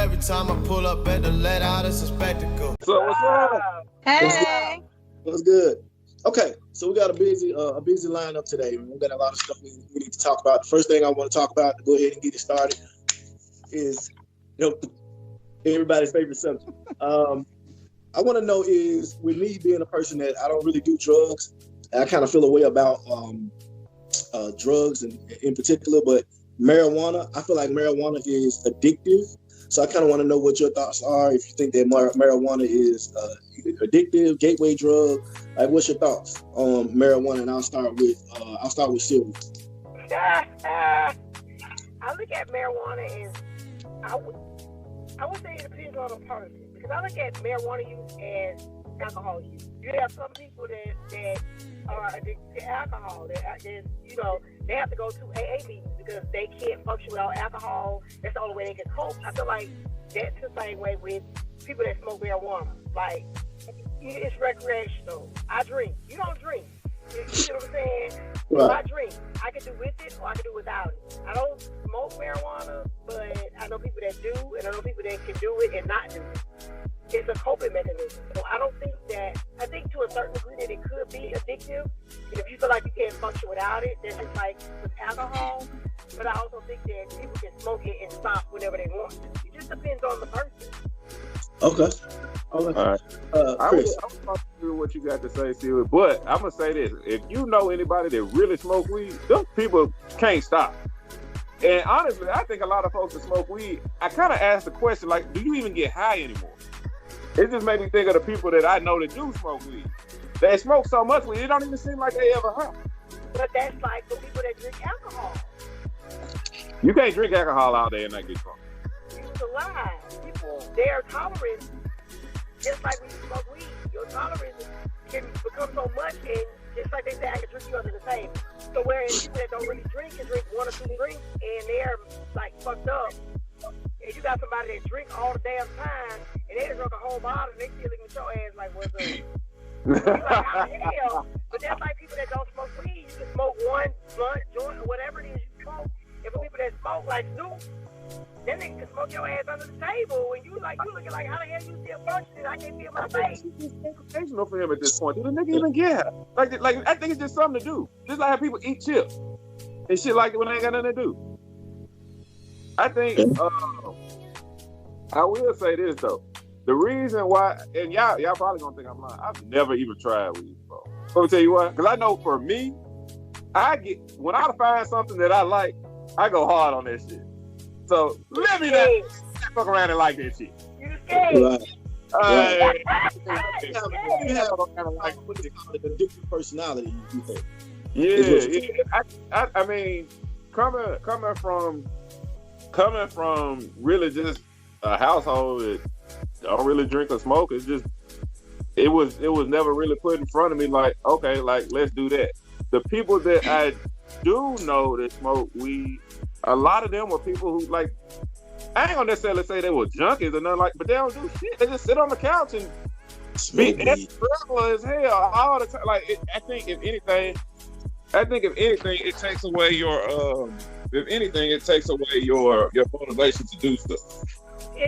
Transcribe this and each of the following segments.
every time I pull up at the let out, it's a spectacle. So what's up? Hey. What's good? Okay, so we got a busy lineup today. We got a lot of stuff we need to talk about. The first thing I want to talk about, to go ahead and get it started, is everybody's favorite subject. I want to know is, with me being a person that I don't really do drugs, I kind of feel a way about drugs in particular, but marijuana, I feel like marijuana is addictive. So I kind of want to know what your thoughts are. If you think that marijuana is addictive, gateway drug, like what's your thoughts on marijuana? And I'll start with Sylvia. I look at marijuana as I would say it depends on the person, because I look at marijuana use as alcohol use. You have some people that are addicted to alcohol. They have to go to AA meetings because they can't function without alcohol. That's the only way they can cope. I feel like that's the same way with people that smoke marijuana. Like, it's recreational. I drink. You don't drink. You know what I'm saying? Right. If I drink, I can do with it or I can do without it. I don't smoke marijuana, but I know people that do, and I know people that can do it and not do it. It's a coping mechanism. So I think to a certain degree that it could be addictive. And if you feel like you can't function without it, that's just like with alcohol. But I also think that people can smoke it and stop whenever they want to. It just depends on the person. Okay. All right. I'm going to hear what you got to say, Sylvia, but I'm going to say this. If you know anybody that really smoke weed, those people can't stop. And honestly, I think a lot of folks that smoke weed, I kind of ask the question, like, do you even get high anymore? It just made me think of the people that I know that do smoke weed. They smoke so much weed, it don't even seem like they ever high. But that's like the people that drink alcohol. You can't drink alcohol all day and not get drunk. It's a lie. People, their tolerance, just like when you smoke weed, your tolerance can become so much, and just like they say, I can drink you under the table. So whereas people that don't really drink can drink 1 or 2 drinks, and they're like fucked up. And you got somebody that drink all the damn time, and they done drunk a whole bottle, and they still looking at your ass like, what's up? You're like, how the hell? But that's like people that don't smoke weed. You can smoke 1 blunt, joint, or whatever it is you smoke. And for people that smoke like Snoop, then they can smoke your ass under the table, and you looking like, how the hell you still functioning? I can't feel my face. It's educational for him at this point. Do the nigga even get high? Like I think it's just something to do. Just like how people eat chips and shit like it when they ain't got nothing to do. I think I will say this though. The reason why, and y'all probably gonna think I'm lying. I've never even tried weed before. Let me tell you why. Because I know for me, when I find something that I like, I go hard on that shit. So let me not fuck around and like that shit. You scared? Right. You have kind of like what they call it, addictive personality. You think? Yeah. I mean, coming from really just a household that don't really drink or smoke, it was never really put in front of me like, okay, like let's do that. The people that I do know that smoke weed, a lot of them were people who, like, I ain't gonna necessarily say they were junkies or nothing, like, but they don't do shit. They just sit on the couch and be regular as hell all the time. Like, I think if anything, it takes away your motivation to do stuff.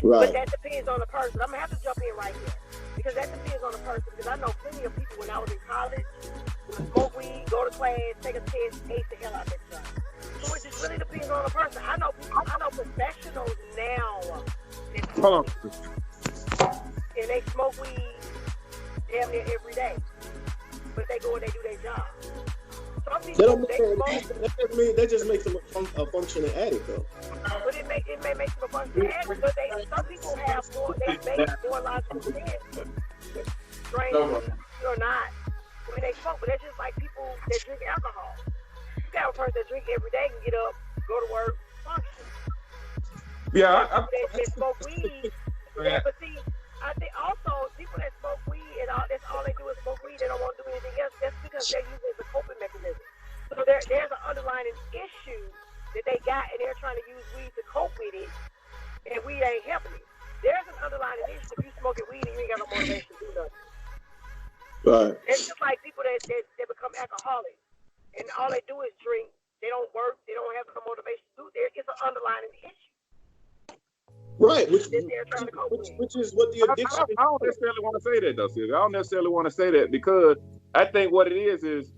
But that depends on the person. I'm gonna have to jump in right here because that depends on the person. Because I know plenty of people when I was in college would smoke weed, go to class, take a test, ace the hell out of that stuff. So it just really depends on the person. I know professionals now that and they smoke weed damn near every day, but they go and they do their job. Some people that just makes them a functioning addict, though. But it may make them a functioning addict, but some people have more. They make more logical sense, strange or not, when they smoke. But that's just like people that drink alcohol. You got a person that drink every day can get up, go to work, function. Yeah, that smoke weed. Yeah, but see, I think also people that smoke weed and that's all they do is smoke weed. They don't want to do anything else. That's because they're using it as a coping mechanism. So there's an underlying issue that they got, and they're trying to use weed to cope with it, and weed ain't helping it. There's an underlying issue if you smoking weed and you ain't got no motivation to do nothing. Right. It's just like people that become alcoholics, and all they do is drink. They don't work. They don't have no motivation to do it. It's an underlying issue. Right, which that they're trying to cope with. is what the addiction. I don't necessarily want to say that though, Sylvia. I don't necessarily want to say that because I think what it is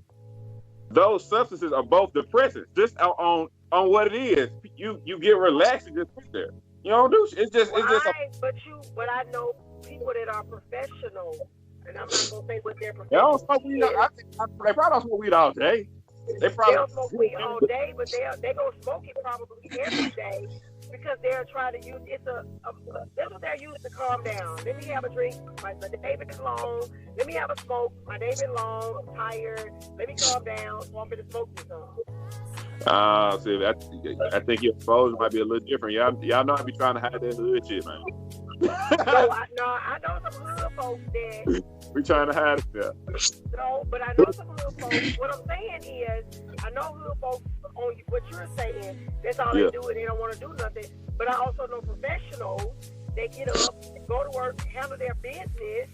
those substances are both depressants. Just on what it is, you get relaxed and just sit there. You don't do shit. It's just But I know people that are professional, and I'm not gonna say what they're They don't smoke weed. I think they probably don't smoke weed all day. They probably don't smoke weed all day, but they gonna smoke it probably every day because they're trying to use that's what they're using to calm down. Let me have a drink. My day been long. Let me have a smoke. My day been long. I'm tired. Let me calm down. So I'm gonna smoke this some. See, I think your exposure might be a little different. Y'all know I be trying to hide that hood shit, man. I know some hood folks that we trying to hide it there. No, but I know some hood folks. What I'm saying is, I know hood folks on what you're saying. That's all they do, and they don't want to do nothing. But I also know professionals. They get up, go to work, handle their business,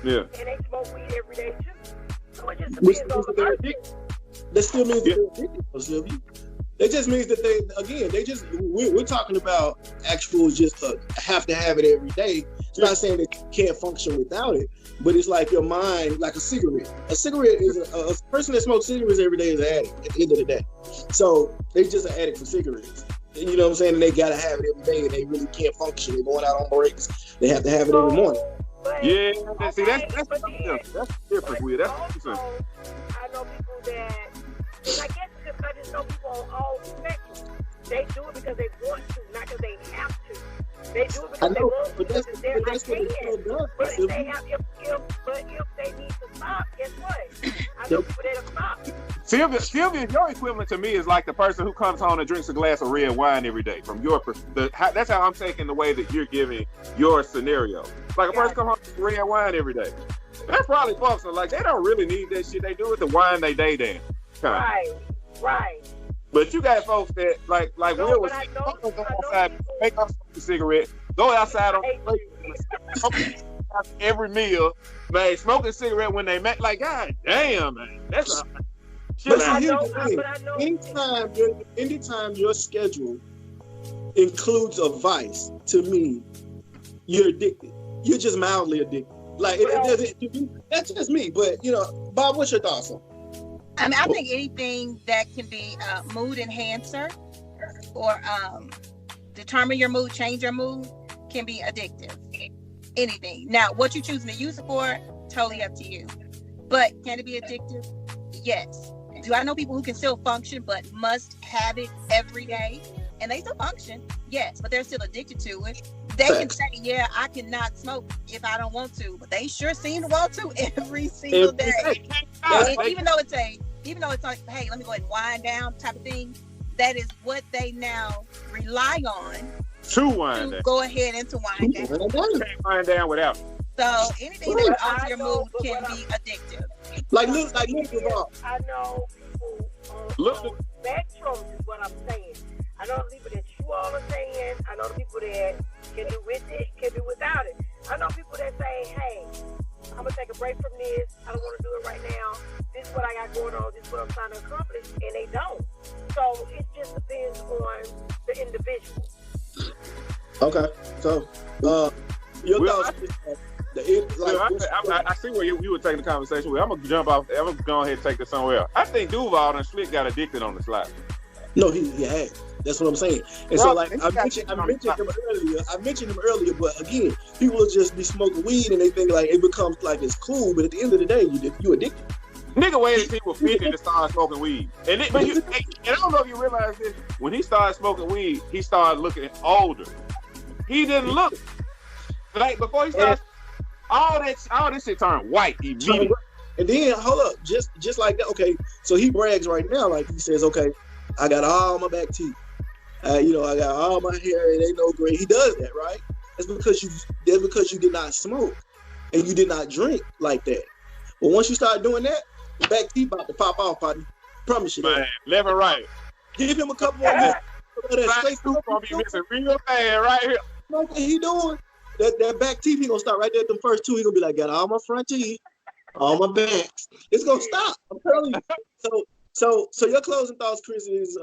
and they smoke weed every day too. So it just depends on the person. That still means that they're addicted, Sylvia. It just means that we're talking about actual just have to have it every day. It's not saying that you can't function without it, but it's like your mind, like a cigarette. A cigarette is a person that smokes cigarettes every day is an addict at the end of the day. So they just an addict for cigarettes. You know what I'm saying? And they gotta have it every day, and they really can't function. They're going out on breaks. They have to have it every morning. See, that's the difference with it. That's the difference. I know people that, and I guess because I just know people on all spectrums. They do it because they want to, not because they have to. They do it because they want to, because they're like, but if they have, if they need to stop, guess what? I know people that'll stop. Sylvia, your equivalent to me is like the person who comes home and drinks a glass of red wine every day. From your perspective, that's how I'm taking the way that you're giving your scenario. Like a person come home with red wine every day. That's probably folks are like they don't really need that shit. They do it to wine they day down. Right. But you got folks that like Will was go outside, make up a cigarette, go outside on every meal, man, smoke a cigarette when they make like God damn, man. That's a shit. But here's the thing. Anytime your schedule includes a vice, to me, you're addicted. You're just mildly addicted. Like that's just me. But Bob, what's your thoughts on? I mean, I think anything that can be a mood enhancer or determine your mood, change your mood, can be addictive. Anything. Now, what you choosing to use it for, totally up to you. But can it be addictive? Yes. Do I know people who can still function but must have it every day? And they still function, yes, but they're still addicted to it. They can say, yeah, I cannot smoke if I don't want to, but they sure seem to want to every single day. Even though it's like, hey, let me go ahead and wind down type of thing, that is what they now rely on to go ahead and to wind down. You can't wind down without it. So anything that alters your mood can be addictive. I know people on spectrums is what I'm saying. I know the people that you all are saying. I know the people that can do with it, can do without it. I know people that say, hey, I'm going to take a break from this. I don't want to do it right now. This is what I got going on. This is what I'm trying to accomplish. And they don't. So it just depends on the individual. Okay. So, your thoughts? I see where you were taking the conversation with. I'm going to jump off. I'm going to go ahead and take this somewhere else. I think Duval and Slick got addicted on the slide. No, he had. That's what I'm saying. And so, like, I mentioned him earlier, but again, people will just be smoking weed and they think like it becomes like it's cool, but at the end of the day, you addicted. Nigga waited until he was 50 to start smoking weed. And I don't know if you realize this, when he started smoking weed, he started looking older. He didn't look like before he started. All this shit turned white immediately. And then hold up, just like that. Okay, so he brags right now, like he says, okay, I got all my back teeth. I got all my hair. It ain't no gray. He does that, right? That's because you did not smoke and you did not drink like that. But once you start doing that, the back teeth about to pop off, buddy. Promise you that. Man, left and right. Give him a couple more minutes. That gonna be missing real bad right here. What he doing? That back teeth, he gonna start right there at the first two. He gonna be like, got all my front teeth, all my backs. It's gonna stop. I'm telling you. So your closing thoughts, Chris, is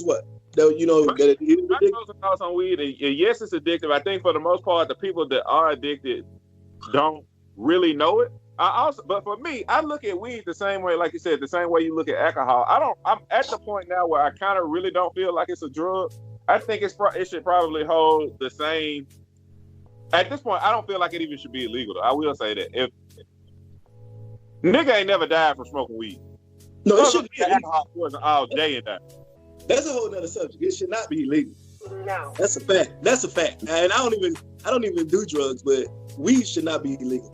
what? That that it is My addictive? closing thoughts on weed, yes, it's addictive. I think for the most part, the people that are addicted don't really know it. But for me, I look at weed the same way, like you said, the same way you look at alcohol. I'm at the point now where I kind of really don't feel like it's a drug. I think it should probably hold the same. At this point, I don't feel like it even should be illegal, though. I will say that. If nigga ain't never died from smoking weed. No, it should be alcohol poison all day and night. That's a whole nother subject. It should not be illegal. No. That's a fact. That's a fact. And I don't even do drugs, but weed should not be illegal.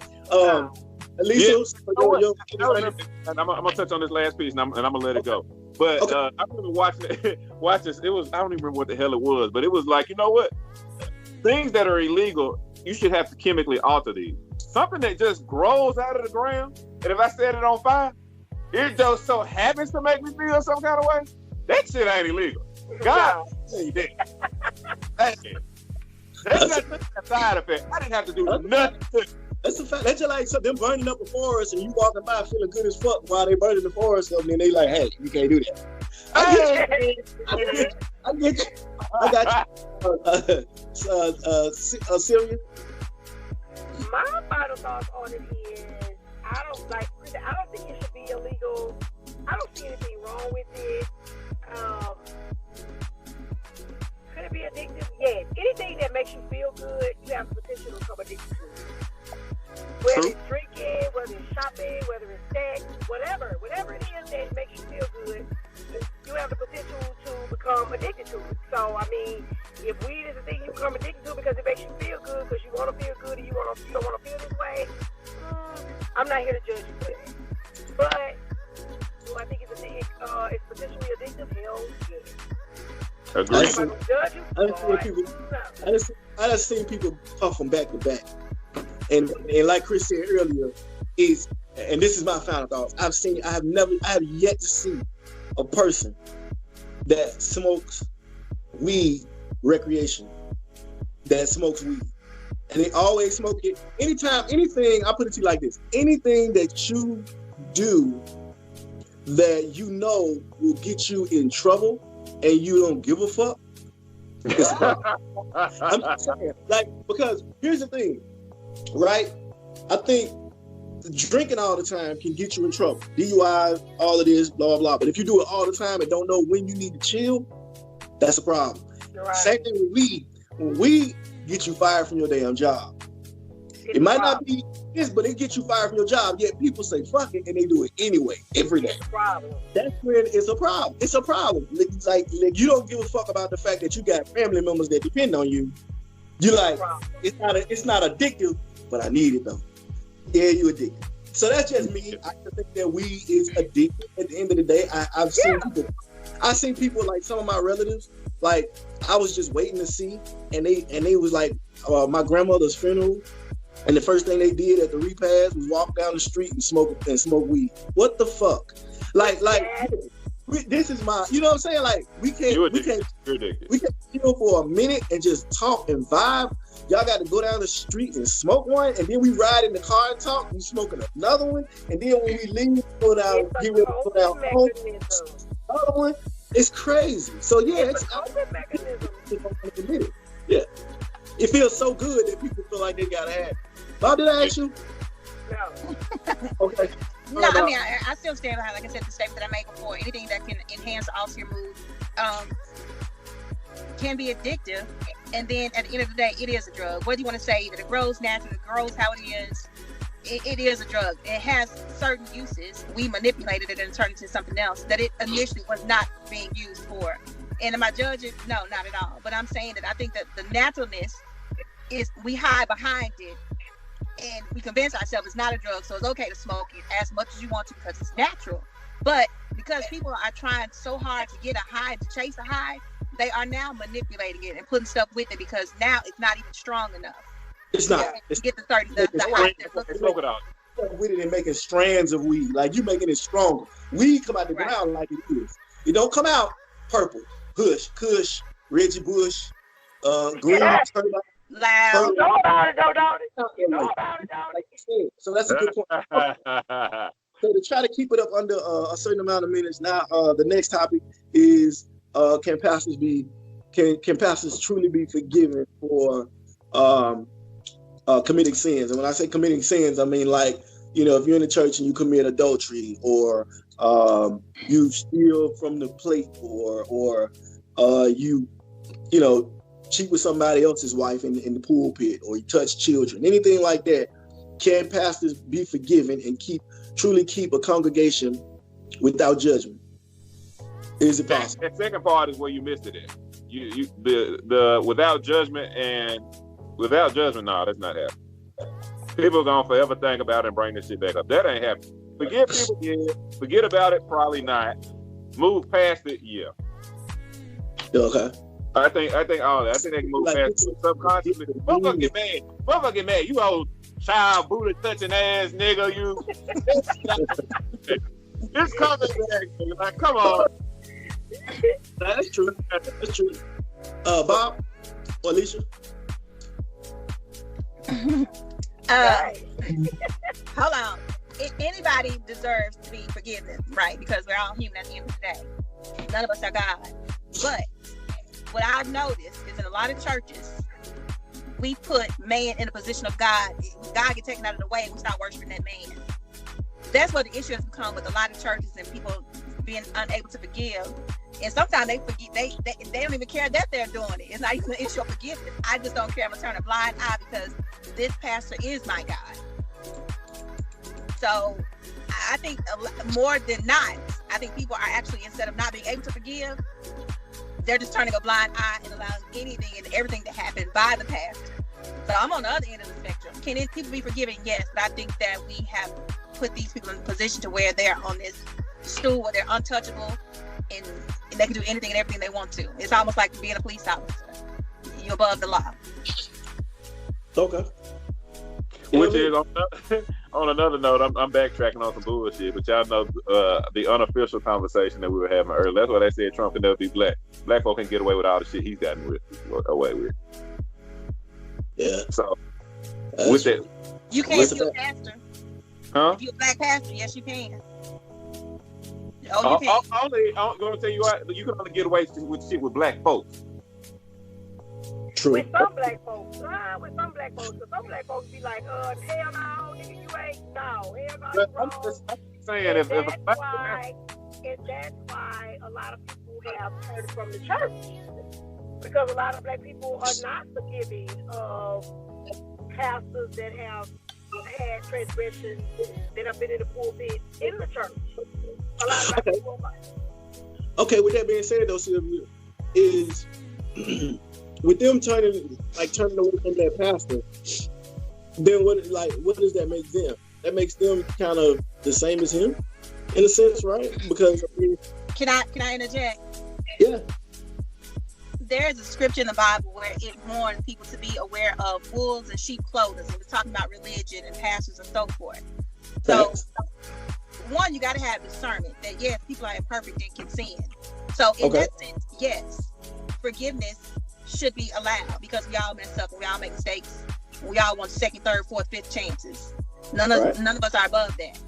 Lisa, and I'm gonna touch on this last piece, and I'm gonna let it go. But Okay. I remember watching this. It was, I don't even remember what the hell it was, but it was like, you know what? Things that are illegal, you should have to chemically alter these. Something that just grows out of the ground, and if I set it on fire, it just so happens to make me feel some kind of way. That shit ain't illegal. God, that's not a side effect. I didn't have to do nothing. That's a fact. That's just like them burning up a forest and you walking by feeling good as fuck while they burning the forest up, and then they like, hey, you can't do that. I get you. I got you. Sylvia? My final thoughts on it is, I don't think it should be illegal. I don't see anything wrong with it. Could it be addictive? Yes. Anything that makes you feel good, you have the potential to become addicted to it. Whether it's drinking, whether it's shopping, whether it's sex, whatever it is that makes you feel good, you have the potential to become addicted to it. So, I mean, if weed is the thing you become addicted to because it makes you feel good, because you want to feel good and you don't want to feel this way, I'm not here to judge you for that. But do I think it's potentially addictive? Hell yeah. Agreed. I just seen people puff them back to back. And like Chris said earlier, and this is my final thoughts. I have yet to see a person that smokes weed recreation, that smokes weed. And they always smoke it. Anything, I put it to you like this, anything that you do that you know will get you in trouble and you don't give a fuck, it's a problem. I'm just saying, because here's the thing, right? I think drinking all the time can get you in trouble. DUI, all of this, blah, blah, blah. But if you do it all the time and don't know when you need to chill, that's a problem. Right. Same thing with weed. When weed gets you fired from your damn job. It might not be this, but it gets you fired from your job. Yet people say fuck it and they do it anyway, every day. It's a problem. That's when it's a problem. It's a problem. It's like you don't give a fuck about the fact that you got family members that depend on you. You like, it's not addictive, but I need it though. Yeah, you addicted. So that's just me. I think that weed is addictive. At the end of the day, I've seen people like some of my relatives. Like I was just waiting to see, and they was like my grandmother's funeral. And the first thing they did at the repast was walk down the street and smoke weed. What the fuck? Like this is my, you know what I'm saying? Like we can't chill for a minute and just talk and vibe. Y'all got to go down the street and smoke one, and then we ride in the car and talk. We smoking another one, and then when we leave, go down home, another one. It's crazy. So yeah, yeah. It feels so good that people feel like they gotta have it. Bob, did I ask you? No. Okay. No, I mean, I still stand behind, like I said, the statement that I made before. Anything that can enhance or alter your mood can be addictive. And then at the end of the day, it is a drug. Whether you want to say that it grows naturally, it grows how it is, it is a drug. It has certain uses. We manipulated it and turned it into something else that it initially was not being used for. And am I judging? No, not at all. But I'm saying that I think that the naturalness is we hide behind it and we convince ourselves it's not a drug, so it's okay to smoke it as much as you want to because it's natural. But because people are trying so hard to get a high, to chase a high, they are now manipulating it and putting stuff with it because now it's not even strong enough. It's not. To get the high. Smoke it out. With it and making strands of weed, like you making it stronger. Weed come out the ground like it is. It don't come out purple, Kush, Reggie Bush, green, loud. Know about it, don't it? Know about it, don't it? So that's a good point. So to try to keep it up under a certain amount of minutes. Now, the next topic is can pastors truly be forgiven for committing sins? And when I say committing sins, I mean like, if you're in the church and you commit adultery, or you steal from the plate, or you cheat with somebody else's wife in the pulpit, or you touch children, anything like that. Can pastors be forgiven and truly keep a congregation without judgment? Is it possible? That second part is where you missed it at. The without judgment, no, that's not happening. People are gonna forever think about it and bring this shit back up. That ain't happening. Forgive people, yeah. Forget about it, probably not. Move past it, yeah. Okay. I think all that. I think they can move past it subconsciously. Motherfucker get mad. You old child booty touching ass nigga. You. It's coming back, nigga. Like, come on. That's true. That's true. Bob or Alicia? Hold on. Anybody deserves to be forgiven, right? Because we're all human at the end of the day. None of us are God. But what I've noticed is in a lot of churches, we put man in a position of God. God gets taken out of the way and we start worshiping that man. That's what the issue has become with a lot of churches and people being unable to forgive. And sometimes they forget, they don't even care that they're doing it. It's not even an issue of forgiveness. I just don't care. I'm going to turn a blind eye because this pastor is my God. So I think more than not, I think people are actually, instead of not being able to forgive, they're just turning a blind eye and allowing anything and everything to happen by the pastor. So I'm on the other end of the spectrum. Can people be forgiven? Yes, but I think that we have put these people in a position to where they're on this stool where they're untouchable and they can do anything and everything they want to. It's almost like being a police officer. You're above the law. Okay. Which is on another note, I'm backtracking on some bullshit, but y'all know the unofficial conversation that we were having earlier. That's why they said Trump can never be black. Black folk can get away with all the shit he's gotten away with. Yeah. So with that, you can't be a pastor. Huh? If you're a black pastor, yes, you can. Oh, you can. I'm going to tell you what, you can only get away with shit with black folks. True. With some black folks. Some black folks be like, hell no, nigga, you ain't, no, hell no, you wrong. I'm just saying, and that's why a lot of people have turned from the church. Because a lot of black people are not forgiving of pastors that have had transgressions, that have been in the pulpit in the church. A lot of black people are. Okay, with that being said though, Sylvia, is with them turning away from that pastor, then what does that make them? That makes them kind of the same as him, in a sense, right? Because can I interject? Yeah. There's a scripture in the Bible where it warns people to be aware of wolves and sheep clothing. It was talking about religion and pastors and so forth. So, one, you got to have discernment that yes, people are imperfect and can sin. So in that sense, yes, forgiveness should be allowed because we all mess up and we all make mistakes. We all want second, third, fourth, fifth chances. None of us are above that.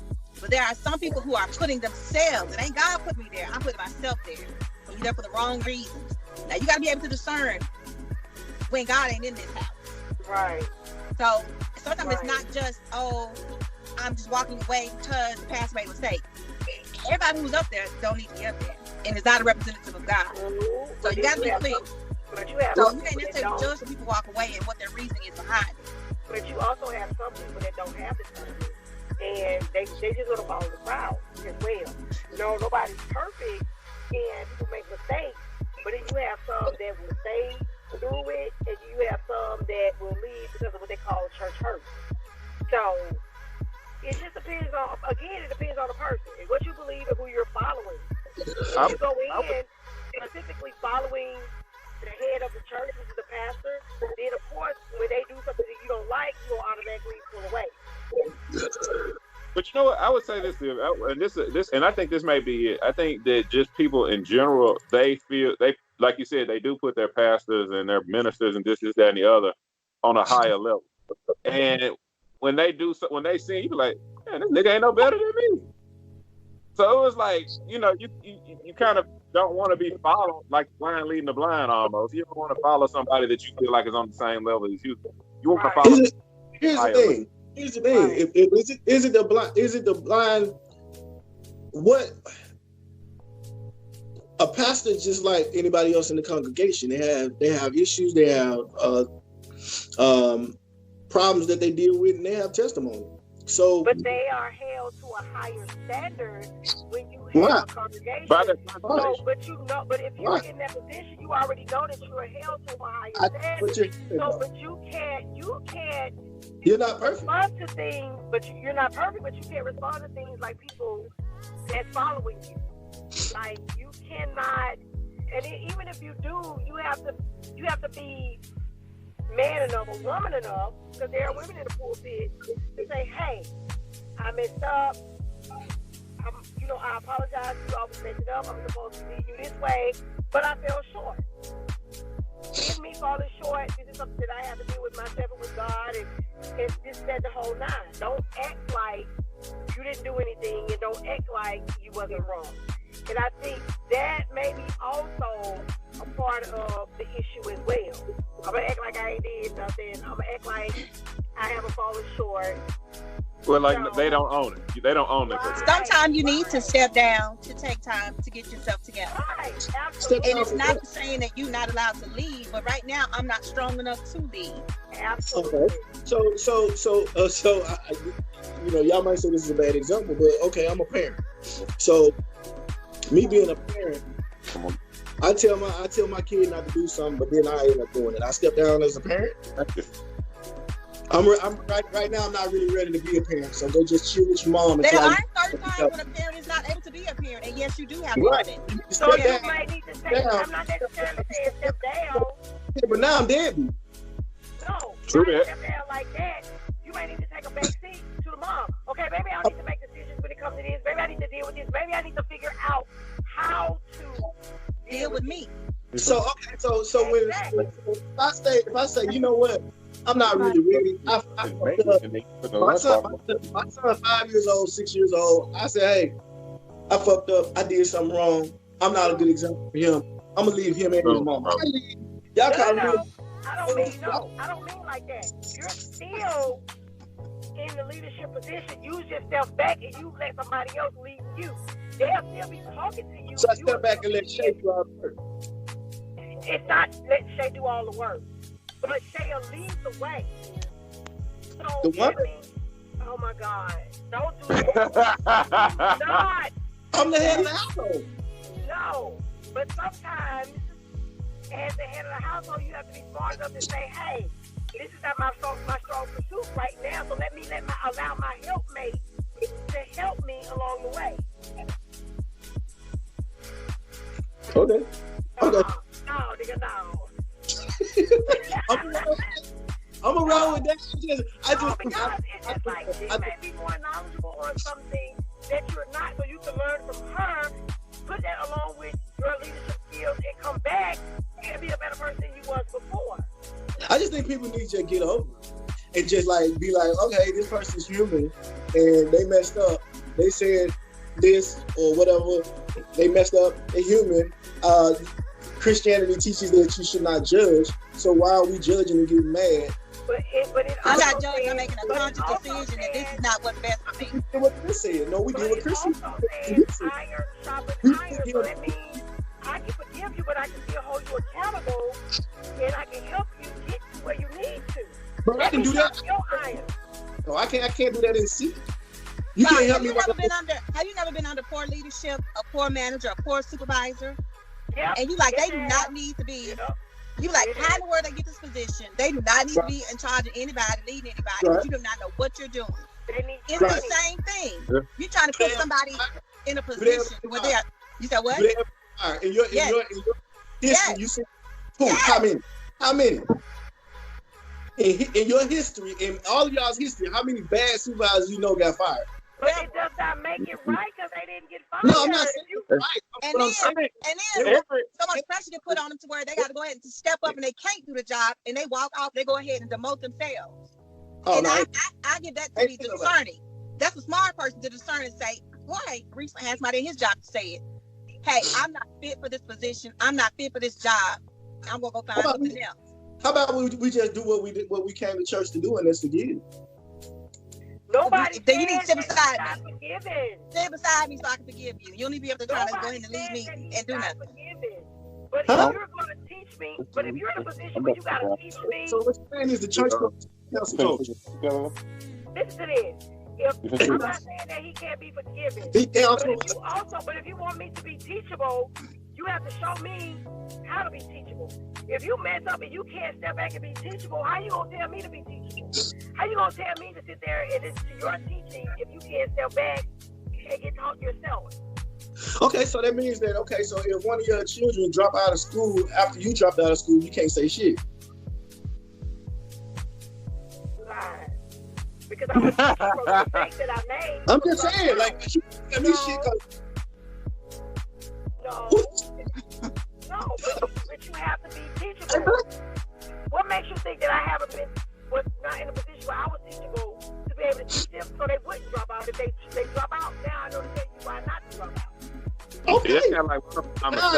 But there are some people who are putting themselves, it ain't God put me there, I'm putting myself there. And you're there for the wrong reasons. Now you gotta be able to discern when God ain't in this house. Right. So sometimes it's not just, I'm just walking away because the pastor made a mistake. Everybody who's up there don't need to be up there. And it's not a representative of God. Mm-hmm. So you gotta be clear. So you can't necessarily judge when people walk away and what their reasoning is behind it. But you also have some people that don't have this person. And they just gonna follow the crowd as well. No, nobody's perfect and people make mistakes. But then you have some that will stay through it, and you have some that will leave because of what they call church hurt. So it just depends on, again, it depends on the person and what you believe and who you're following. If you go in specifically following the head of the church, which is the pastor, then of course when they do something that you don't like, you will automatically pull away. But you know what? I would say this, and I think this may be it. I think that just people in general, they like you said, they do put their pastors and their ministers and this, that, and the other on a higher level. And when they sin, you be like, man, this nigga ain't no better than me. So it was like, you know, you kind of don't want to be followed, like blind leading the blind almost. You don't want to follow somebody that you feel like is on the same level as you. You want to follow. Here's the thing. Here's the thing. Right. Is it the blind? Is it the blind? What? A pastor is just like anybody else in the congregation. They have issues. They have problems that they deal with, and they have testimony. So, but they are held to a higher standard when you have Right. a congregation. By the So, but if you're in that position, you already know that you are held to a higher standard. But you can't. You're not perfect. Respond to things, but you're not perfect. But you can't respond to things like people that's following you. Like you cannot, and even if you do, you have to be man enough or woman enough, because there are women in the pulpit to say, "Hey, I messed up. I apologize. You always messed it up. I'm supposed to lead you this way, but I fell short. Give me falling short. This is something that I have to deal with myself and with God, and this, that, the whole nine. Don't act like you didn't do anything, and don't act like you wasn't wrong." And I think that may be also a part of the issue as well. I'm going to act like I ain't did nothing. I'm going to act like I haven't fallen short. Well, like they don't own it. They don't own it. Sometimes you need to step down to take time to get yourself together. Right, absolutely. And it's not saying that you're not allowed to lead, but right now I'm not strong enough to lead. Absolutely. Okay. So, y'all might say this is a bad example, but okay, I'm a parent. So, me being a parent, I tell my kid not to do something, but then I end up doing it. I step down as a parent. I'm right now. I'm not really ready to be a parent, so go just chill with your mom. There are certain times when a parent is not able to be a parent, and yes, you do have to do it. So you might need to take. I'm not necessarily saying step down. Yeah, but now I'm deadbeat. No, True you that. step down like that. You might need to take a back seat to the mom. Okay, maybe I need to make decisions when it comes to this. Maybe I need to deal with this. Maybe I need to figure out how to Deal with me. So when if I say, you know what, I'm not really ready. I fucked up. My son 5 years old, 6 years old. I say, hey, I fucked up. I did something wrong. I'm not a good example for him. I'm gonna leave him and his mom. Y'all kind of. I don't mean like that. You're still in the leadership position. You just step back and you let somebody else lead you. They'll still be talking to you. So I step back and let Shay do all the work. It's not let Shay do all the work, but Shay will lead the way. So The what? oh my God! Don't do that. Not. I'm the head of the household. No, but sometimes, as the head of the household, you have to be smart enough to say, "Hey, this is not my strong pursuit right now. So let me allow my helpmate to help me along the way." Okay. Okay. No, nigga, no. I'm around with that. Because it's just like she may be more knowledgeable on something that you're not, so you can learn from her, put that along with your leadership skills, and come back and be a better person than you was before. I just think people need to get over it and just like be like, okay, this person's human and they messed up. They said this or whatever. They messed up. They're human. Christianity teaches that you should not judge. So why are we judging and getting mad? I'm not judging. I'm making a conscious decision that this is not what's best for me. What Chris said. No, we do what Chris said. Iron sharpens iron. So that means I can forgive you, but I can still hold you accountable, and I can help you get to where you need to. But I can do that. Your iron. No, I can't do that in secret. You can't help me. Have you never been under poor leadership, a poor manager, a poor supervisor? Yep. And you like, they do not need to be. You like, how in the world they get this position? They do not need to be in charge of anybody, leading anybody. But you do not know what you're doing. It's the same thing. Yeah. You're trying to put somebody in a position where they're. You said what? In your history, you said who? How many? In your history, in all of y'all's history, how many bad supervisors you know got fired? But it does not make it right because they didn't get fired. No, I'm not saying you're right. And then so much pressure to put on them to where they got to go ahead and step up and they can't do the job and they walk off, they go ahead and demote themselves. I give that to be discerning. That's a smart person to discern and say, Right. Recently had somebody in his job say it. Hey, I'm not fit for this position. I'm not fit for this job. I'm gonna go find something else. How about we just do what we came to church to do, and that's forgive? Nobody. Then you need to sit beside me. Forgiving. Sit beside me so I can forgive you. You don't need to be able to try to go ahead and leave me and do nothing. Forgiving. But if you're going to teach me, but if you're in a position where you got to teach me. So what you're saying is the church coach. Listen to this. I'm not saying that he can't be forgiven. But if you want me to be teachable, you have to show me how to be teachable. If you mess up and you can't step back and be teachable, how you gonna tell me to be teachable? How you gonna tell me to sit there and listen to your teaching if you can't step back and get taught yourself? Okay, so that means that, so if one of your children drop out of school after you dropped out of school, you can't say shit. Lies. Because I'm a teacher for the mistake that I made. I'm just saying, like, you tell me shit because... No, but you have to be teachable. What makes you think that I was not in a position where I was teachable to be able to teach them so they wouldn't drop out? If they drop out, now I know to tell you why not to drop out. Okay. That's kind of like I'm now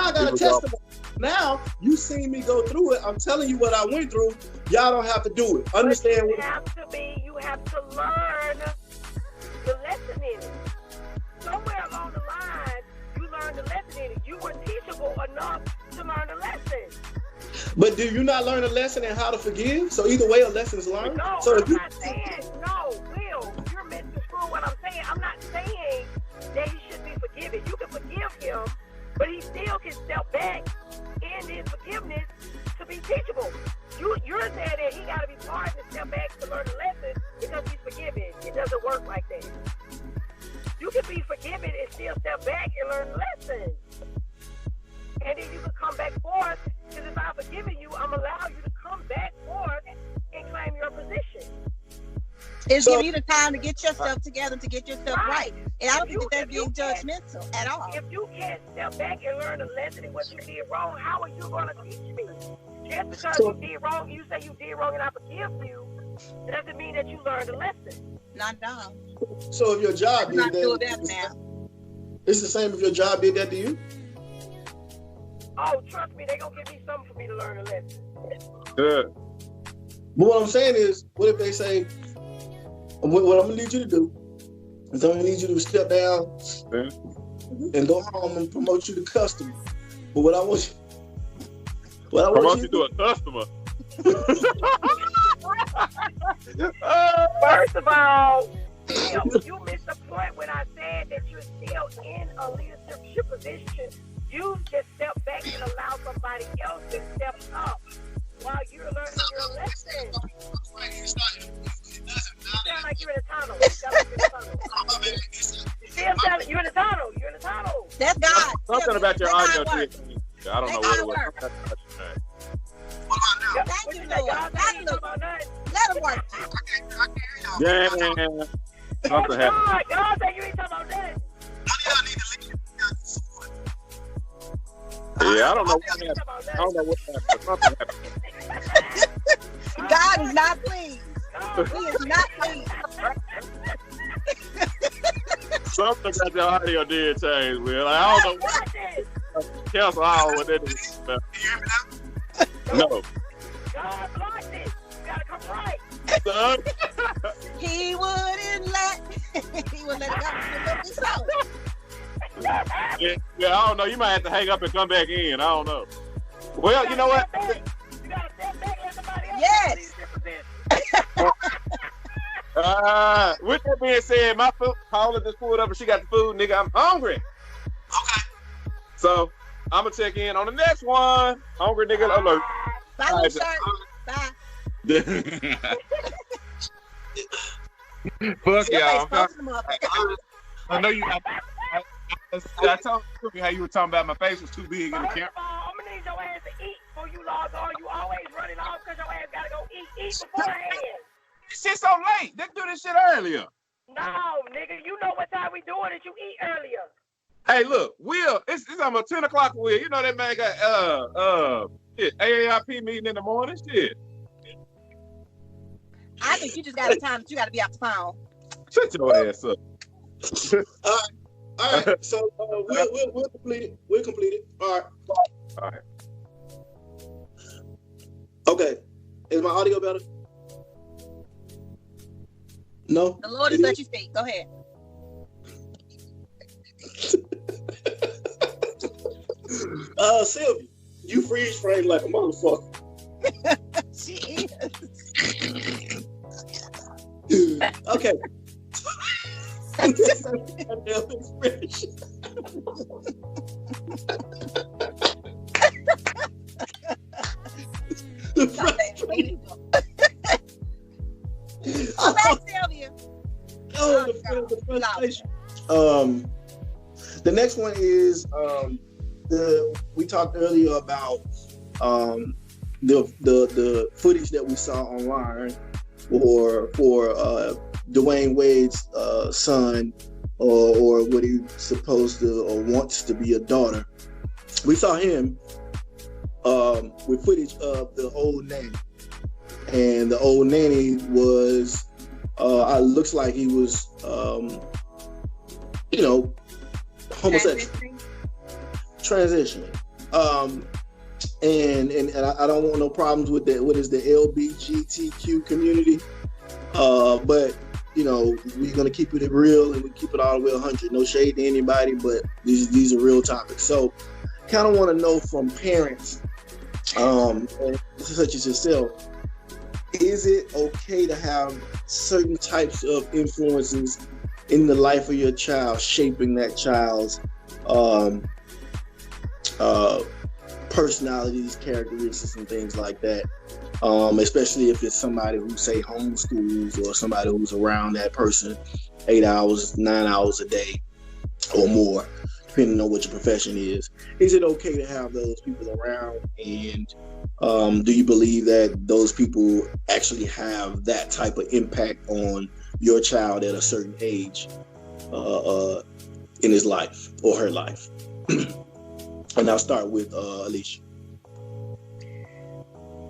I got a testimony. Now you seen me go through it. I'm telling you what I went through. Y'all don't have to do it. Understand? You have to learn the lesson in it. Somewhere along the line, you learned the lesson in it. You were teachable enough to learn the lesson. But do you not learn a lesson in how to forgive? So either way, a lesson is learned. No, so I'm not saying, Will, you're misconstruing what I'm saying. I'm not saying that he should be forgiven. You can forgive him, but he still can step back in his forgiveness to be teachable. You're saying that he got to be part and step back to learn the lesson because he's forgiven. It doesn't work like that. You can be forgiven and still step back and learn the lesson. And then you can come back forth, because if I've forgiven you, I'm allowed you to come back forth and claim your position. It's giving you the time to get yourself together, to get yourself right. And I don't think that's being judgmental at all. If you can't step back and learn the lesson in what you did wrong, how are you going to teach me? Just because you did wrong, you say you did wrong and I forgive you, it doesn't mean that you learned the lesson. Not at all. So if your job did that now. It's the same if your job did that to you? Oh, trust me, they're going to give me something for me to learn a lesson. Yeah. But what I'm saying is, what if they say, what I'm going to need you to do is I'm going to need you to step down and go home and promote you to customer. But what I want you to do a customer. First of all, you missed the point when I said that you're still in a leadership position. You just step back and allow somebody else to step up while you're learning your lesson. You sound like you're in a tunnel. You're in a tunnel. You're in a tunnel. That's God. Something about your audio. I don't know what it was. Thank you, Lord. Let him work. Yeah. Something happened. God said you ain't talking about that. Yeah, I don't know what happened. Something happened. God is not pleased. He is not pleased. Something about your audio did change, Will. I don't know what. Cancel out what that is. No. God blocked it. You gotta come right. He wouldn't let it go. Yeah, I don't know. You might have to hang up and come back in. I don't know. Well, you know what? You gotta step back and let somebody else. Yes. With that being said, my food, Paula just pulled up and she got the food, nigga. I'm hungry. Okay. So I'm gonna check in on the next one. Hungry nigga alert. Bye, little shirt. Bye. Fuck y'all. I know you. I told you how you were talking about my face was too big in the camera. I'm gonna need your ass to eat before you log on. You always running off because your ass gotta go eat beforehand. This shit's so late. Let's do this shit earlier. No, nigga, you know what time we doing it. You eat earlier. Hey, look, Will, it's almost 10 o'clock, Will. You know that man got AARP meeting in the morning. Shit. I think you just got a time that you gotta be off the phone. Shut your ass up. All right. So we'll complete it. We'll complete it. All right. Okay. Is my audio better? No. The Lord has let you speak. Go ahead. Sylvia, you freeze frame like a motherfucker. She is. Okay. The next one is we talked earlier about the footage that we saw online for Dwayne Wade's son, or what he's supposed to or wants to be a daughter. We saw him with footage of the old nanny, and the old nanny was looks like he was homosexual, transitioning. And I don't want no problems with that. What is the LGBTQ community? But we're gonna keep it real, and we keep it all the way 100. No shade to anybody, but these are real topics. So, kind of want to know from parents, such as yourself, is it okay to have certain types of influences in the life of your child, shaping that child's personalities, characteristics, and things like that? Especially if it's somebody who, say, homeschools, or somebody who's around that person 8 hours, 9 hours a day or more, depending on what your profession is. Is it okay to have those people around? And do you believe that those people actually have that type of impact on your child at a certain age in his life or her life? And I'll start with Alicia.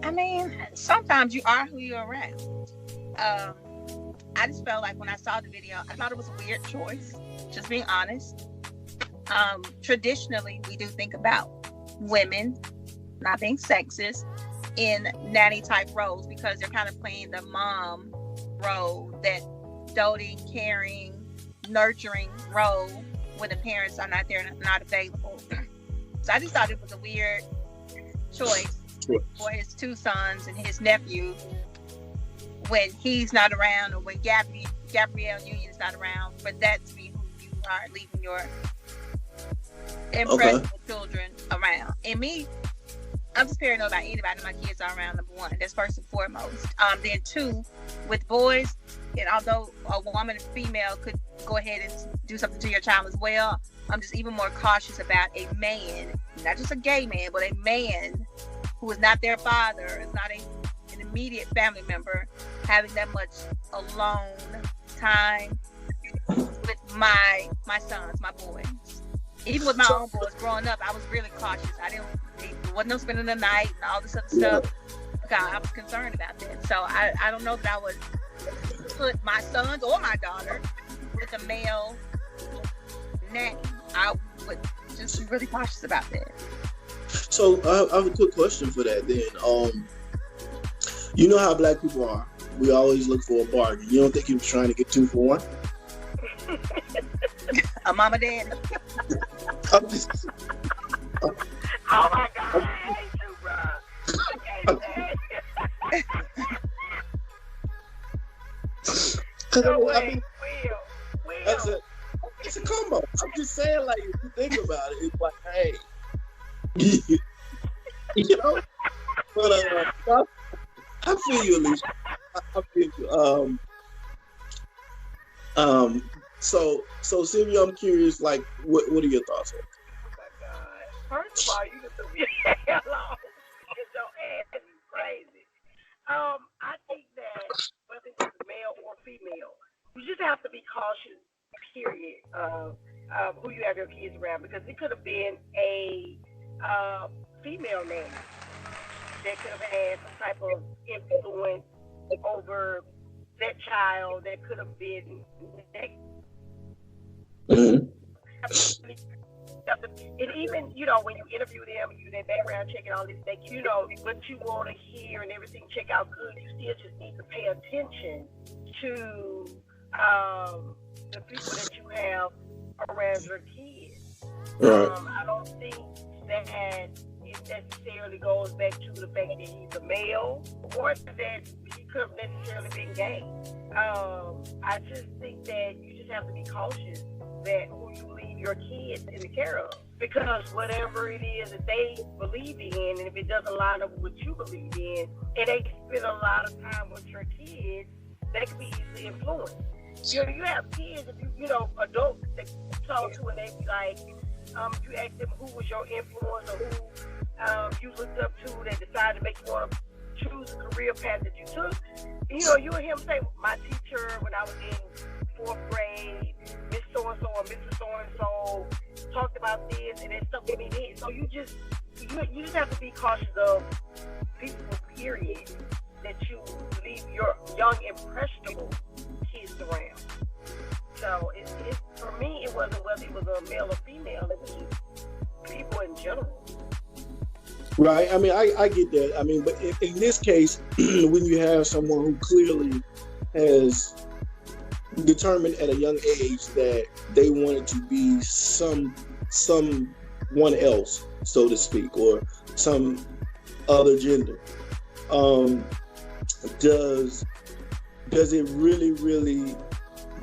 I mean, sometimes you are who you're around. I just felt like when I saw the video, I thought it was a weird choice, just being honest. Traditionally, we do think about women, not being sexist, in nanny type roles, because they're kind of playing the mom role, that doting, caring, nurturing role when the parents are not there, not available. So I just thought it was a weird choice for his two sons and his nephew when he's not around, or when Gabrielle Union is not around, for that to be who you are leaving your impressionable children around. And me, I'm just paranoid about anybody my kids are around, number one. That's first and foremost. Then two, with boys, and although a woman and female could go ahead and do something to your child as well, I'm just even more cautious about a man, not just a gay man, but a man who is not their father, is not an immediate family member, having that much alone time with my sons, my boys. Even with my own boys growing up, I was really cautious. There wasn't no spending the night and all this other stuff. God, I was concerned about that. So I don't know that I would put my sons or my daughter with a male nanny. I would just be really cautious about that. So I have a quick question for that then. You know how black people are. We always look for a bargain. You don't think he was trying to get 2 for 1? A mama daddy. I'm just... Oh my God, I hate you, bro. I can't stand it. Will. It's a combo. I'm just saying, like, if you think about it, it's like, hey, you know. But I feel you, Alicia. I feel you. So Sylvia, I'm curious, like, what are your thoughts on it? Oh my God. First of all, you just leave me alone. Because your ass is crazy. I think that whether it's male or female, you just have to be cautious, period, of who you have your kids around, because it could have been a female nanny that could have had some type of influence over that child that could have been next. Mhm. And even, when you interview them, you do that background check and all this, what you want to hear and everything check out good, you still just need to pay attention to the people that you have around your kids. Right. I don't think that it necessarily goes back to the fact that he's a male or that he could have necessarily been gay. I just think that you just have to be cautious that who you leave your kids in the care of. Because whatever it is that they believe in, and if it doesn't line up with what you believe in, and they spend a lot of time with your kids, they can be easily influenced. You have kids, adults that you talk to, and they be like, you ask them who was your influence or who you looked up to that decided to make you want to choose the career path that you took. You and him say, my teacher when I was in 4th grade, Miss So-and-so or Mrs. So-and-so talked about this and it stuck with me then. So you just have to be cautious of people, period, that you leave your young, impressionable kids around. So for me, it wasn't whether it was a male or female, it was just people in general. Right. I mean, I get that. I mean, but in this case, when you have someone who clearly has determined at a young age that they wanted to be someone else, so to speak, or some other gender, does it really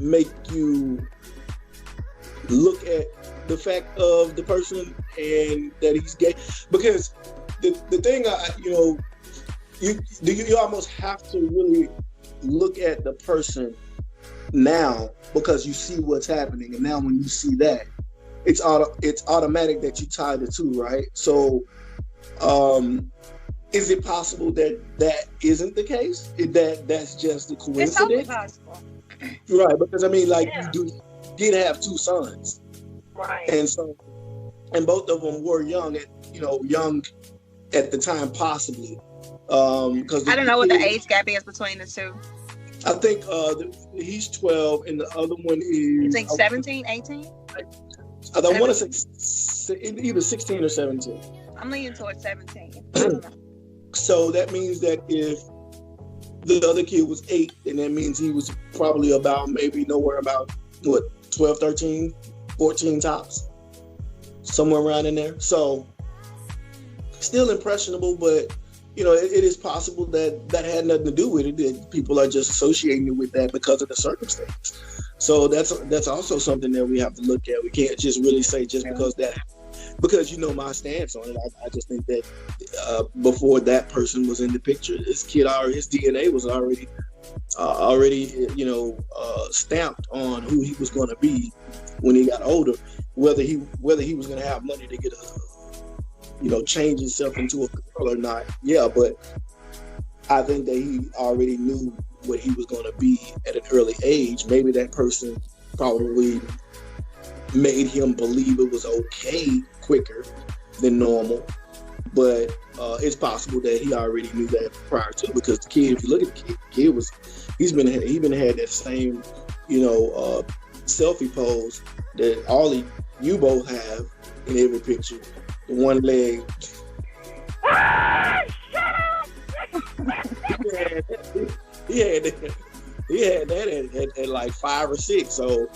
make you look at the fact of the person and that he's gay? Because the thing, you almost have to really look at the person now because you see what's happening, and now when you see that, it's automatic that you tie the two, right? So, is it possible that isn't the case? That's just a coincidence? It's totally possible, right? Because I mean, you did have 2 sons, right? And both of them were young at the time, possibly. Because I don't know what the age gap is between the two. I think he's 12 and the other one is, I think 17, 18? I want to say either 16 or 17. I'm leaning towards 17. So that means that if the other kid was 8, then that means he was probably about maybe nowhere about 12, 13, 14 tops, somewhere around in there. So still impressionable, but it is possible that had nothing to do with it, that people are just associating it with that because of the circumstance. So that's also something that we have to look at. We can't just really say just because my stance on it. I just think that before that person was in the picture, his DNA was already stamped on who he was going to be when he got older, whether he was going to have money to get change himself into a girl or not. Yeah, but I think that he already knew what he was going to be at an early age. Maybe that person probably made him believe it was okay quicker than normal, but it's possible that he already knew that prior to, because the kid, if you look at the kid he's been had that same selfie pose that you both have in every picture. The one leg. He had that at like 5 or 6. So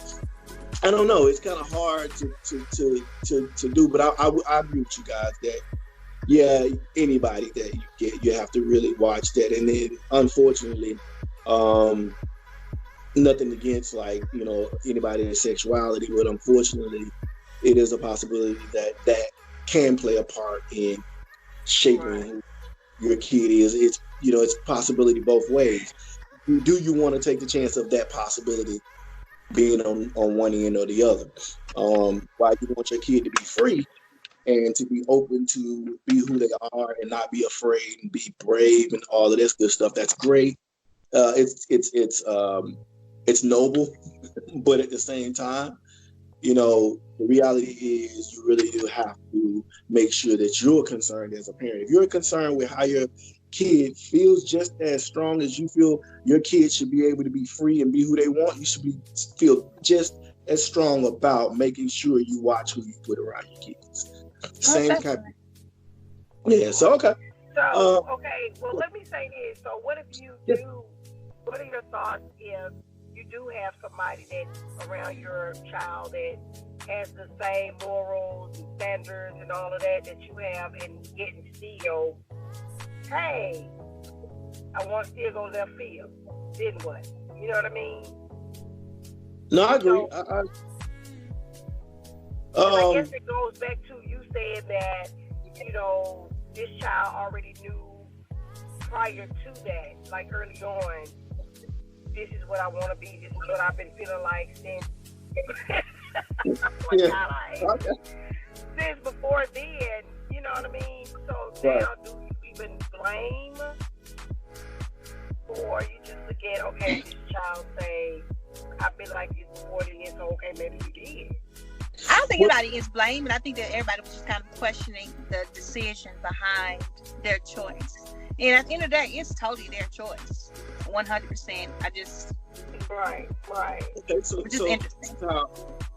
I don't know. It's kind of hard to do. But I agree with you guys that anybody that you get, you have to really watch that. And then unfortunately, nothing against anybody's sexuality, but unfortunately, it is a possibility that can play a part in shaping who your kid is. It's it's a possibility both ways. Do you want to take the chance of that possibility being on one end or the other? While you want your kid to be free and to be open to be who they are and not be afraid and be brave and all of this good stuff, that's great. It's noble, but at the same time, the reality is you really do have to make sure that you're concerned as a parent. If you're concerned with how your kid feels just as strong as you feel your kid should be able to be free and be who they want, you should feel just as strong about making sure you watch who you put around your kids. Same kind. Yeah. So okay. So okay. Well, let me say this. So what if you do? What are your thoughts if you do have somebody that's around your child that has the same morals and standards and all of that you have, and getting still, hey, I want to still go left field. Then what? You know what I mean? No, I agree. I guess it goes back to you saying that, this child already knew prior to that, like early on, this is what I want to be, this is what I've been feeling like since since before then, you know what I mean? So now do you even blame, or you just look at, okay, this child say, I've been like this before this, so okay, maybe you did. I don't think anybody is blamed, and I think that everybody was just kind of questioning the decision behind their choice. And at the end of the day, it's totally their choice, 100%. Right. Okay, so interesting.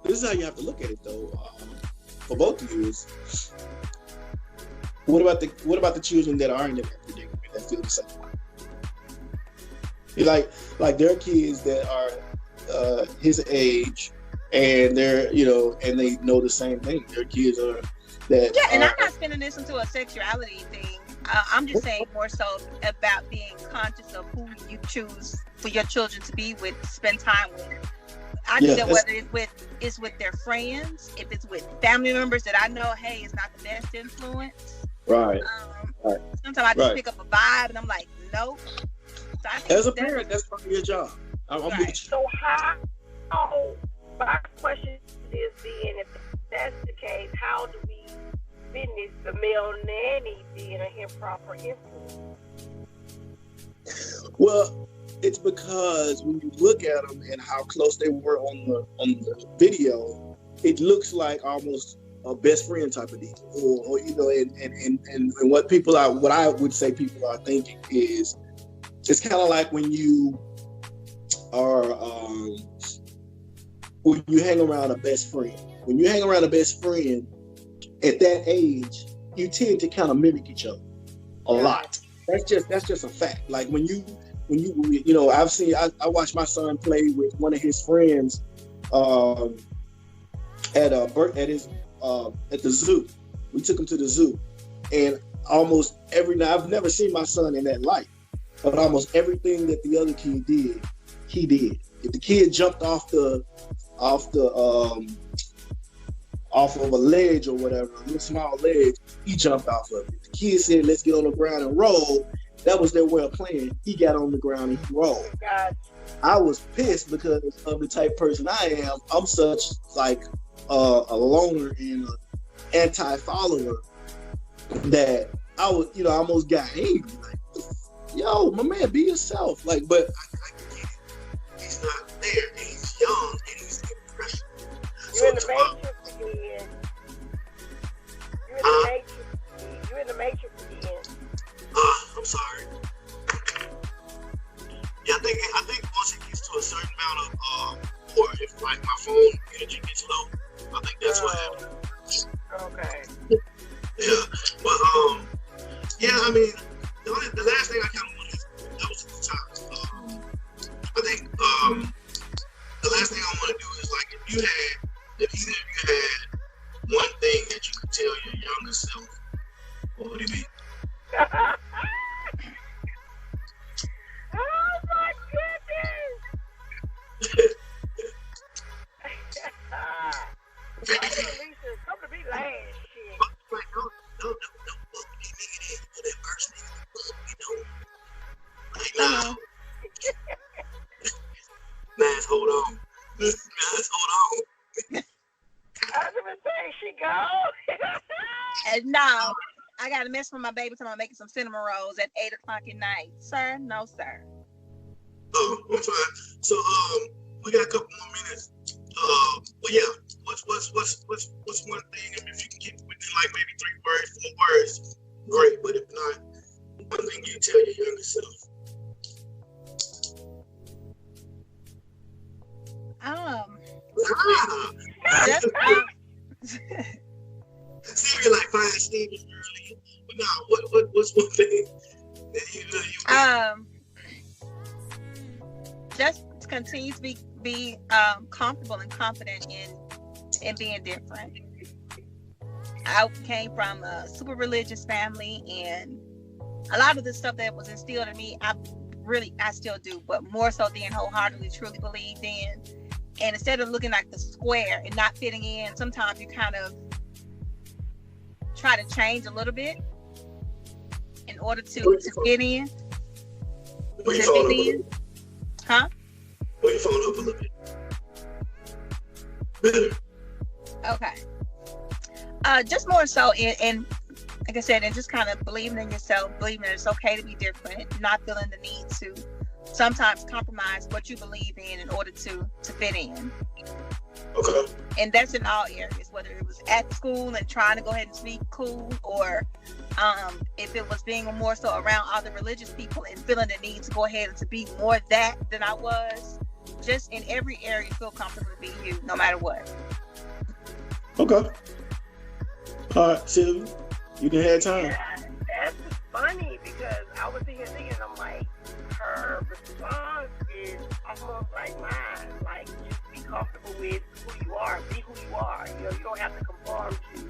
This is how you have to look at it, though. For both of you, is what about the children that aren't in that predicament that feel the same way? Like there are kids that are his age, and they're and they know the same thing. Their kids are that. Yeah, and I'm not spinning this into a sexuality thing. I'm just saying more so about being conscious of who you choose for your children to be with, spend time with. I think that whether it's with their friends, if it's with family members that I know, hey, it's not the best influence. Right. Sometimes I just pick up a vibe and I'm like, nope. So as a parent, that's part of your job. I'm with you. So how? My question is then, if that's the case, how do we witness the male nanny being an improper influence? Well, it's because when you look at them and how close they were on the video, it looks like almost a best friend type of deal, or and what I would say people are thinking is, it's kind of like when you are when you hang around a best friend. When you hang around a best friend at that age, you tend to kind of mimic each other a lot. That's just a fact. Like when you I watched my son play with one of his friends at the zoo. We took him to the zoo, and almost every night, I've never seen my son in that light, but almost everything that the other kid did, he did. If the kid jumped off of a ledge or whatever, a little small ledge, he jumped off of it. The kid said, let's get on the ground and roll. That was their way of playing. He got on the ground and he rolled. God. I was pissed because of the type of person I am. I'm such like a loner and an anti-follower that I was, I almost got angry. Like, yo, my man, be yourself. Like, but I get it. He's not there. And he's young and he's in pressure. You're in the matrix again. You're in the matrix again. I'm sorry. Yeah, I think once it gets to a certain amount of, or if like my phone energy gets low, I think that's what happens. Okay. Yeah, but I mean, the last thing I kind of wanted is, that was a good time. I think the last thing I want to do is, like, if either of you had one thing that you could tell your younger self, what would it be? Oh my goodness! Come to me last shit. No, that person, like, nah. Guys, hold on. I was gonna say, she go. And no, I gotta mess with my baby till I'm making some cinnamon rolls at 8:00 at night. Sir, no sir. Oh, I'm fine. So we got a couple more minutes. But yeah, what's one thing? I mean, if you can keep it within like maybe 3 words, 4 words, great. But if not, one thing you tell your younger self? Just Stevie like fine Stevie early, but now what's one thing that you just continue to be comfortable and confident in being different. I came from a super religious family, and a lot of the stuff that was instilled in me, I still do, but more so than wholeheartedly truly believed in. And instead of looking like the square and not fitting in, sometimes you kind of try to change a little bit in order to fit in. Where you phone up a little bit? Huh? Where you phone up a little bit? Better. Okay. Just more so in like I said, and just kind of believing in yourself, believing that it's okay to be different, not feeling the need to sometimes compromise what you believe in order to fit in. Okay. And that's in all areas, whether it was at school and trying to go ahead and sneak cool, or if it was being more so around other religious people and feeling the need to go ahead and to be more that than I was. Just in every area, feel comfortable to be you, no matter what. Okay. All right, Sylvia, you can have time. Yeah, that's funny because I was thinking, I'm like, her response is almost like mine. Like, just be comfortable with who you are, be who you are. You know, you don't have to conform to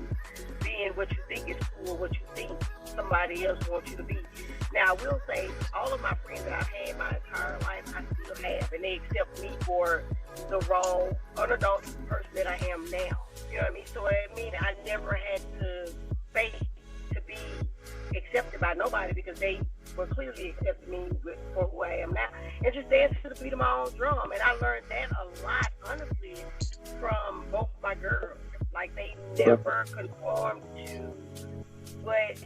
being what you think is cool, what you think somebody else wants you to be. Now, I will say, all of my friends that I've had my entire life, I still have, and they accept me for the raw, unadulterated person that I am now. You know what I mean? So, I mean, I never had to fake to be accepted by nobody because they were clearly accepting me for who I am now. And just dance to the beat of my own drum. And I learned that a lot, honestly, from both my girls. Like, they never conformed to what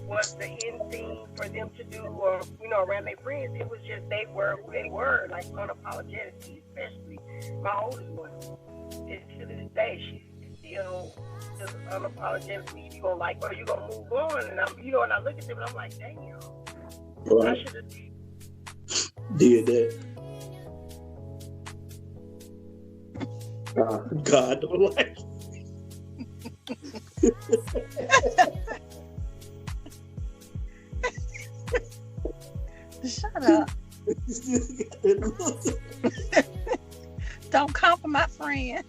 was the end thing for them to do or, you know, around their friends. It was just they were who they were, like unapologetically, especially my oldest one. And to this day, she's still just unapologetically, you gonna like her, you gonna move on. And I'm, you know, and I look at them and I'm like, damn, Right. I should have Did that. God don't like Shut up. Don't come for my friend.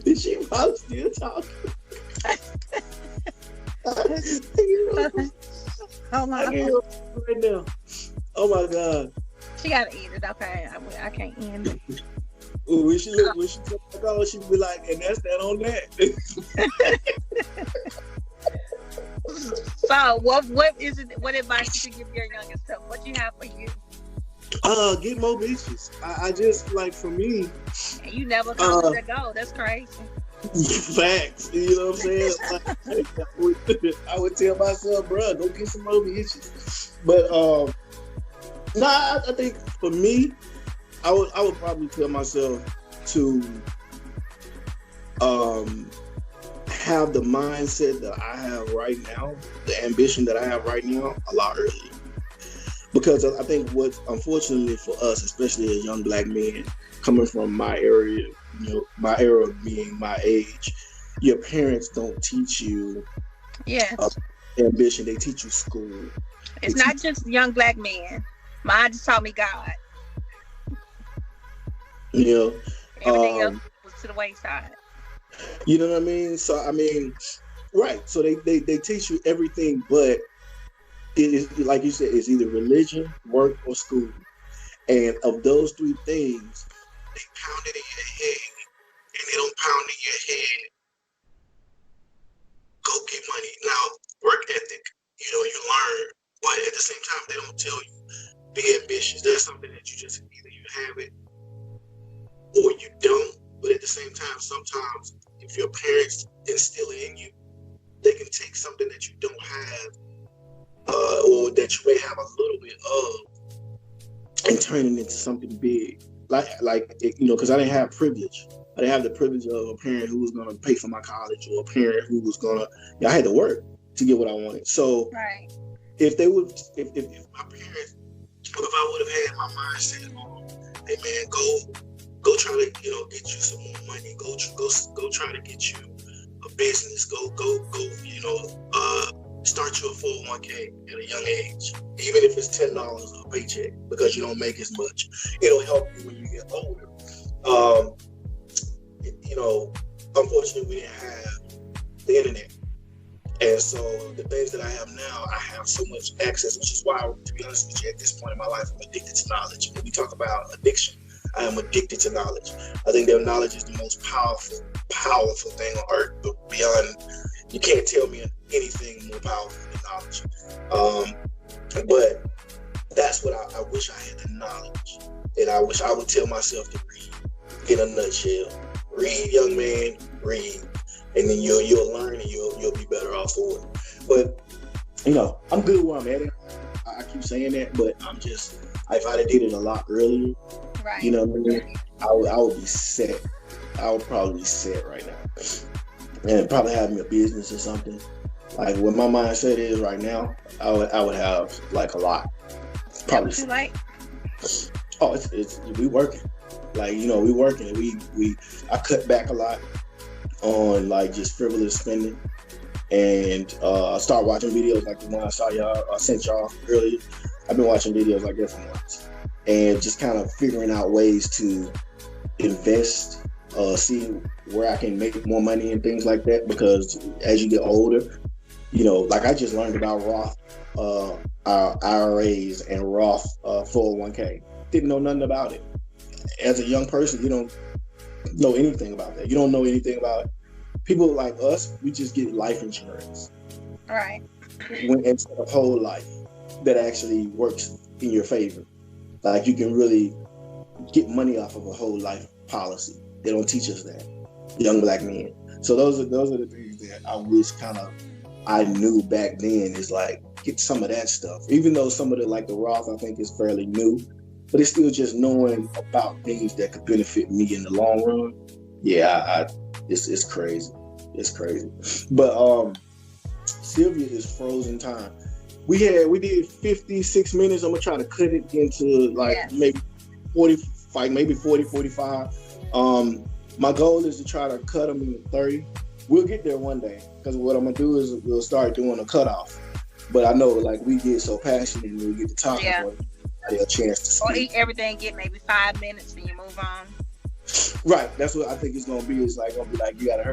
Is she probably still talking? Hold I on. can't right now. Oh my God. She gotta eat it. Okay, I can't end it. Ooh, when she come back on, she be like, and that's that on that. So, what is it? What advice you give your younger self? What you have for you? Get more bitches. I just like, for me. And you never thought to let go. That's crazy. Facts. You know what I'm saying? Like, I would tell myself, bro, go get some more bitches. But I think for me, I would probably tell myself to have the mindset that I have right now, the ambition that I have right now, a lot earlier. Because I think what, unfortunately for us, especially as young black men, coming from my area, you know, my era being my age, your parents don't teach you ambition. They teach you school. It's not just young black men. Mine just taught me God. You know, everything else was to the wayside. You know what I mean? So I mean, right. So they teach you everything, but it is, like you said, it's either religion, work, or school. And of those three things, they pound it in your head, and they don't pound in your head. Go get money. Now, work ethic, you know, you learn, but at the same time, they don't tell you be ambitious. That's something that you just either you have it or you don't. But at the same time, sometimes if your parents instill it in you, they can take something that you don't have, or that you may have a little bit of, and turning into something big. Because I didn't have privilege. I didn't have the privilege of a parent who was going to pay for my college, or a parent who was going to, I had to work to get what I wanted. So right. if my parents, if I would have had my mindset on, hey man, go try to, get you some more money, go try to get you a business, go, start you a 401k at a young age, even if it's $10 a paycheck, because you don't make as much. It'll help you when you get older. Unfortunately, we didn't have the internet. And so the things that I have now, I have so much access, which is why, to be honest with you, at this point in my life, I'm addicted to knowledge. When we talk about addiction, I am addicted to knowledge. I think that knowledge is the most powerful thing on earth, but beyond, you can't tell me anything more powerful than knowledge. But that's what I wish I had, the knowledge. And I wish I would tell myself to read, in a nutshell. Read, young man, read. And then you'll learn, and you'll be better off for it. But, I'm good where I'm at. I keep saying that, but I'm just, if I'd have did it a lot earlier, right. You know what I mean? I would be set. I would probably be set right now. And probably have me a business or something. Like what my mindset is right now, I would have like a lot. Probably. What you like? Oh, it's we working. Like, we working. I cut back a lot on like just frivolous spending, and I start watching videos like the one I sent y'all earlier. I've been watching videos like that for months, and just kind of figuring out ways to invest, see where I can make more money and things like that. Because as you get older, like I just learned about Roth IRAs and Roth 401k. Didn't know nothing about it. As a young person, you don't know anything about that. You don't know anything about people like us. We just get life insurance, right? Instead of whole life that actually works in your favor. Like you can really get money off of a whole life policy. They don't teach us that, young black men. So those are the things that I wish I knew back then. Is like get some of that stuff. Even though some of the like the Roth I think is fairly new. But it's still just knowing about things that could benefit me in the long run. Yeah, it's crazy. It's crazy. But Sylvia is frozen time. We did 56 minutes. I'm gonna try to cut it into maybe 40, 45. My goal is to try to cut them into 30. We'll get there one day, because what I'm gonna do is we'll start doing a cutoff. But I know we get so passionate and we get to talk about it. A chance to speak. Or everything get maybe 5 minutes and you move on. Right. That's what I think it's gonna be. It's gonna be like you gotta hurry.